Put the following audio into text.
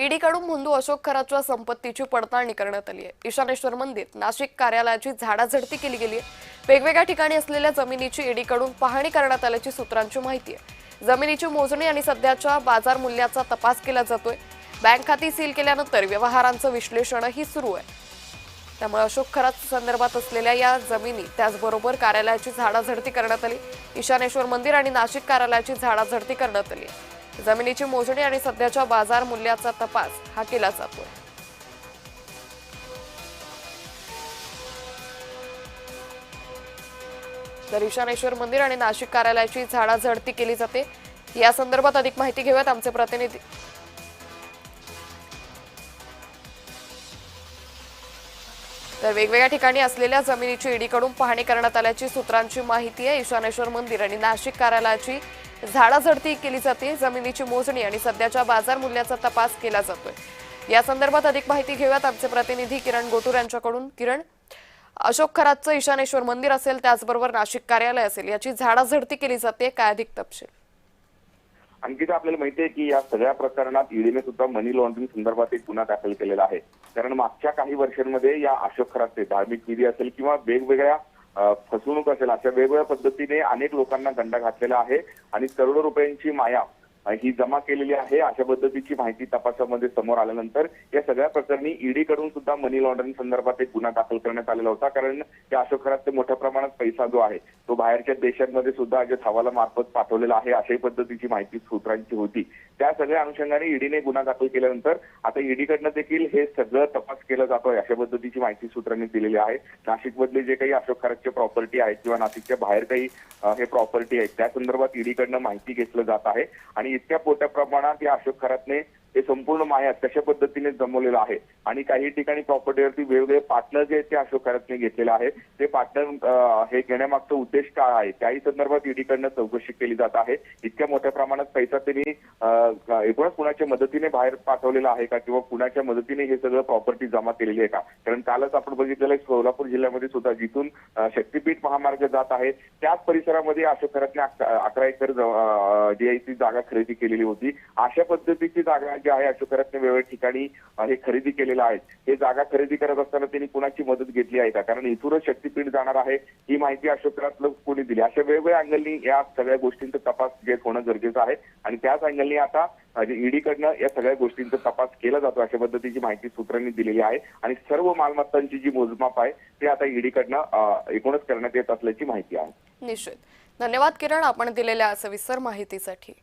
ईडीकडून मुंदू अशोक खरातच्या संपत्तीची पडताळणी करण्यात आली आहे। ईशानेश्वर मंदिर, नाशिक कार्यालयाची झाडाझडती केली गेली आहे। वेगवेगळ्या ठिकाणी असलेल्या जमिनीची ईडीकडून पाहणी करण्यात आल्याची सूत्रांची माहिती आहे। जमिनीची मोजणी आणि सध्याच्या बाजार मूल्याचा तपास केला जातोय। बँक खाती सील केल्यानंतर व्यवहारांचं विश्लेषणही सुरू आहे। त्यामुळे अशोक खरात संदर्भात असलेल्या या जमिनी त्याचबरोबर कार्यालयाची झाडाझडती करण्यात आली। ईशानेश्वर मंदिर आणि नाशिक कार्यालयाची झाडाझडती करण्यात आली। जमिनीची मोजणी आणि सध्याच्या बाजार मूल्याचा तपास हा केला जातोय। तर ईशानेश्वर मंदिर आणि नाशिक कार्यालयाची झाडाझडती केली जाते। या संदर्भात अधिक माहिती घेऊयात आमचे प्रतिनिधी। तर वेगवेगळ्या ठिकाणी असलेल्या जमिनीची ईडीकडून पाहणी करण्यात आल्याची सूत्रांची माहिती आहे। ईशानेश्वर मंदिर आणि नाशिक कार्यालयाची झाडाझडती केली जाते। जमिनीची मोजणी आणि सध्याच्या बाजार मूल्याचा तपास केला जातोय। या संदर्भात अधिक माहिती घेऊयात आमचे प्रतिनिधी किरण गोटूर यांच्याकडून। किरण, अशोक खरातचं ईशानेश्वर मंदिर असेल त्याचबरोबर नाशिक कार्यालय असेल याची झाडाझडती केली जाते, काय अधिक तपशील? अंकिता, आपल्याला माहिती आहे की या सगळ्या प्रकरणात ईडीने सुद्धा मनी लॉन्ड्रिंग संदर्भात एक गुन्हा दाखल केलेला आहे। कारण मागच्या काही वर्षांमध्ये या अशोक खरातचे धार्मिक निधी असेल किंवा वेगवेगळ्या फसवणूक असेल अशा वेगवेगळ्या पद्धतीने अनेक लोकांना गंडा घातलेला आहे आणि करोडो रुपयांची माया ही जमा केलेली आहे। अशा पद्धतीची माहिती तपासामध्ये समोर आल्यानंतर या सगळ्या प्रकरणी ईडीकडून सुद्धा मनी लॉन्ड्रिंग संदर्भात एक गुन्हा दाखल करण्यात आलेला होता। कारण या अशोक खरातचे मोठ्या प्रमाणात पैसा जो आहे तो बाहेरच्या देशांमध्ये सुद्धा हवाला मार्फत पाठवलेला आहे, अशाही पद्धतीची माहिती सूत्रांची होती। त्या सगळ्या अनुषंगाने ईडीने गुन्हा दाखल केल्यानंतर आता ईडीकडनं देखील हे सगळं तपास केला जातोय, अशा पद्धतीची माहिती सूत्रांनी दिलेली आहे। नाशिकमधले जे काही अशोक खरातचे प्रॉपर्टी आहेत किंवा नाशिकच्या बाहेर काही हे प्रॉपर्टी आहेत त्या संदर्भात ईडीकडनं माहिती घेतलं जात आहे आणि इतक्या मोठ्या प्रमाणात या अशोक खरातने हे संपूर्ण माया कशा पद्धतीने जमवलेलं आहे आणि काही ठिकाणी प्रॉपर्टीवरती वेगवेगळे पार्टनर जे ते अशोक खरातने घेतलेले आहे ते पार्टनर हे घेण्यामागचा उद्देश काय आहे त्याही संदर्भात ईडीकडनं चौकशी केली जात आहे। इतक्या मोठ्या प्रमाणात पैसा त्यांनी एकूणच कुणाच्या मदतीने बाहेर पाठवलेला आहे का किंवा कुणाच्या मदतीने हे सगळं प्रॉपर्टी जमा केलेली आहे का? कारण कालच आपण बघितलेलं आहे सोलापूर जिल्ह्यामध्ये सुद्धा जिथून शक्तीपीठ महामार्ग जात आहे त्याच परिसरामध्ये अशोक खरातने 11 एकर डीआयसी जागा खरेदी केलेली होती। अशा पद्धतीची जागा जी आहे अशोक खरातने वेगवेगळ्या ठिकाणी हे खरेदी केलेलं आहे। हे जागा खरेदी करत असताना त्यांनी कुणाची मदत घेतली आहे का? कारण इथूनच शक्तीपीठ जाणार आहे ही माहिती अशोक खरातला कोणी दिली? अशा वेगवेगळ्या अँगलनी या सगळ्या गोष्टींचा तपास होणं गरजेचं आहे आणि त्याच अँगलनी आता ईडीकडनं या सगळ्या गोष्टींचा तपास केला जातो, अशा पद्धतीची माहिती सूत्रांनी दिलेली आहे आणि सर्व मालमत्तांची जी मोजमाप आहे ते आता ईडीकडनं एकूणच करण्यात येत असल्याची माहिती आहे। निश्चित, धन्यवाद किरण, आपण दिलेल्या सविस्तर माहितीसाठी।